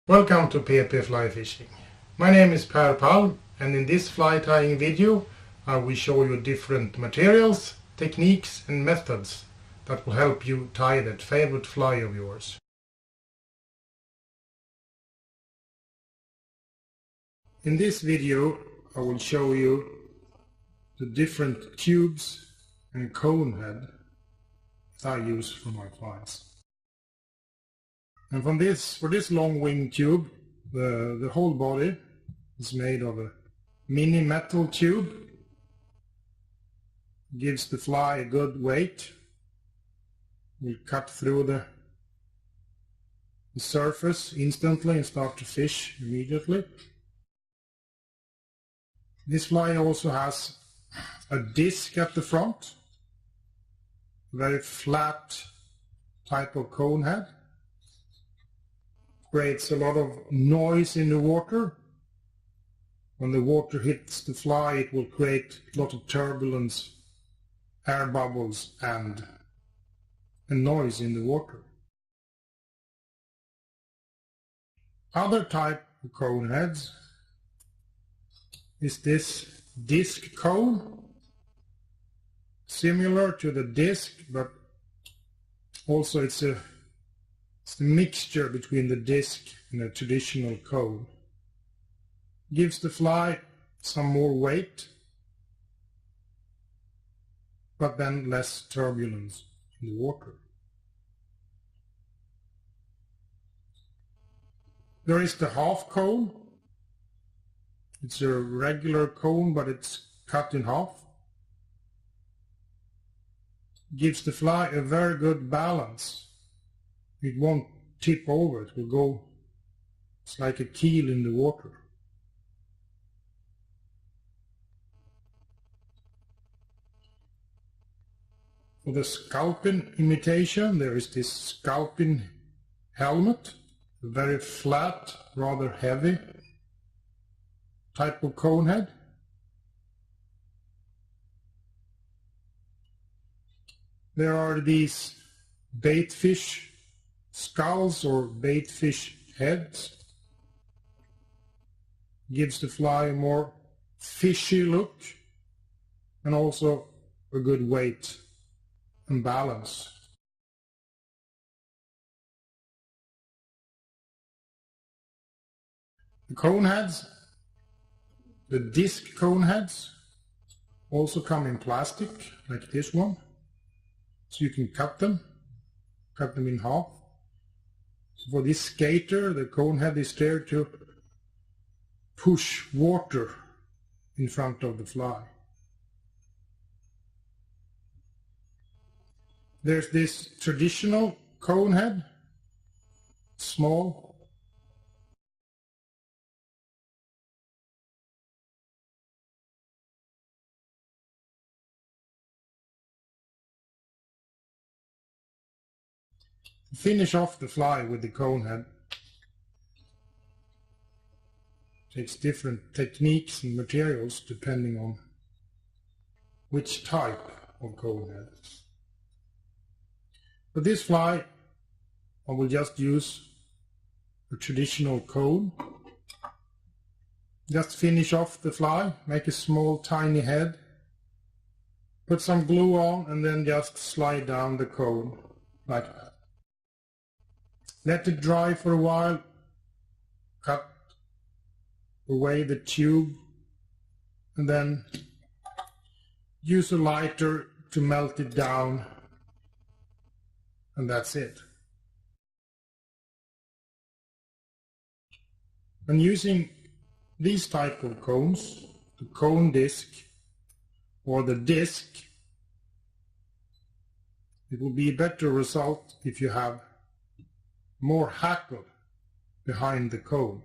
Welcome to PePe Flyfishing. My name is Per Palm, and in this fly tying video I will show you different materials, techniques and methods that will help you tie that favorite fly of yours. In this video I will show you the different tubes and cone head that I use for my flies. And for this long wing tube, the whole body is made of a mini metal tube. Gives the fly a good weight. Will cut through the surface instantly and start to fish immediately. This fly also has a disc at the front, a very flat type of cone head. Creates a lot of noise in the water. When the water hits the fly, it will create a lot of turbulence, air bubbles and noise in the water. Other type of cone heads is this disc cone, similar to the disc, but also it's the mixture between the disc and a traditional cone. Gives the fly some more weight, but then less turbulence in the water. There is the half cone. It's a regular cone, but it's cut in half. Gives the fly a very good balance. It won't tip over, it will go, it's like a keel in the water. For the sculpin imitation, there is this sculpin helmet, a very flat, rather heavy type of cone head. There are these bait fish skulls or bait fish heads. Gives the fly a more fishy look and also a good weight and balance. The cone heads, the disc cone heads, also come in plastic like this one, so you can cut them in half. So for this skater, the cone head is there to push water in front of the fly. There's this traditional cone head, small. Finish off the fly with the cone head. Takes different techniques and materials depending on which type of cone head. For this fly, I will just use a traditional cone. Just finish off the fly, make a small tiny head, put some glue on and then just slide down the cone like that. Let it dry for a while, cut away the tube and then use a lighter to melt it down, and that's it. When using these type of cones, the cone disc or the disc, it will be a better result if you have more hackle behind the cone.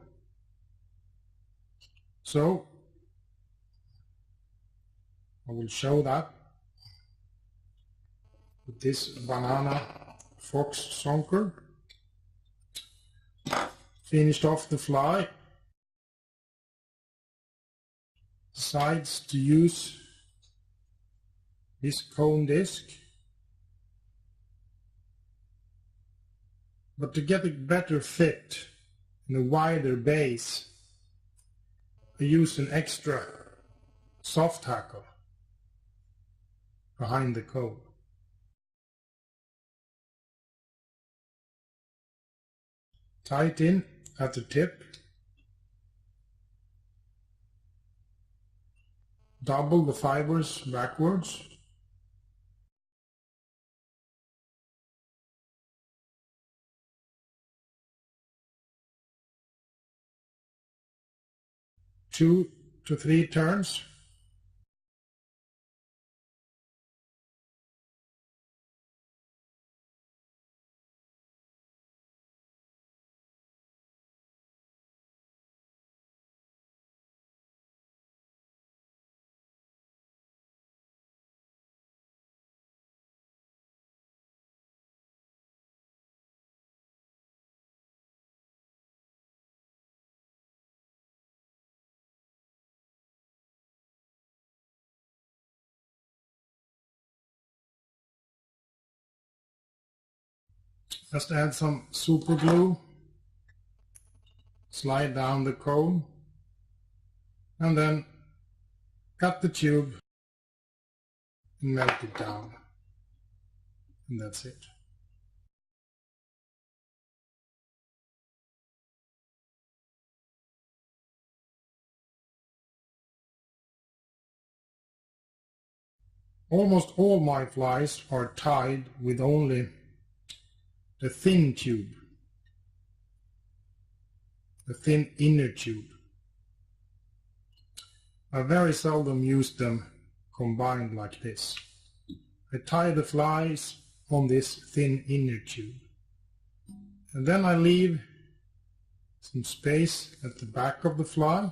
So I will show that with this banana fox sonker. Finished off the fly. Decides to use this cone disc. But to get a better fit and a wider base, I use an extra soft hackle behind the cone. Tie it in at the tip, double the fibers backwards, two to three turns, just add some super glue, slide down the cone, and then cut the tube and melt it down, and that's it. Almost all my flies are tied with only the thin tube, the thin inner tube. I very seldom use them combined like this. I tie the flies on this thin inner tube, and then I leave some space at the back of the fly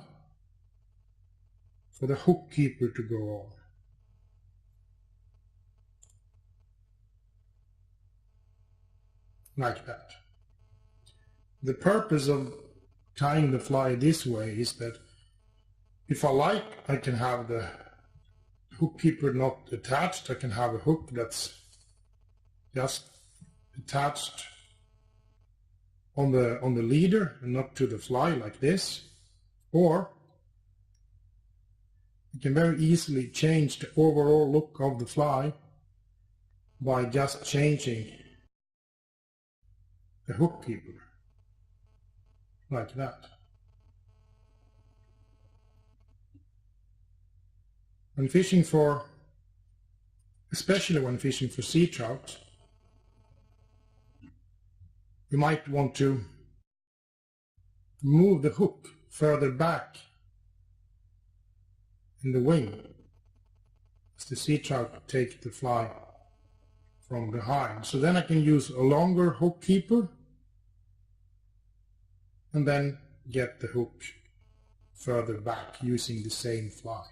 for the hook keeper to go on. Like that. The purpose of tying the fly this way is that if I like, I can have the hook keeper not attached. I can have a hook that's just attached on the leader and not to the fly like this. Or you can very easily change the overall look of the fly by just changing the hook keeper like that. When fishing for, especially when fishing for sea trout, you might want to move the hook further back in the wing as the sea trout take the fly from behind. So then I can use a longer hook keeper and then get the hook further back using the same fly.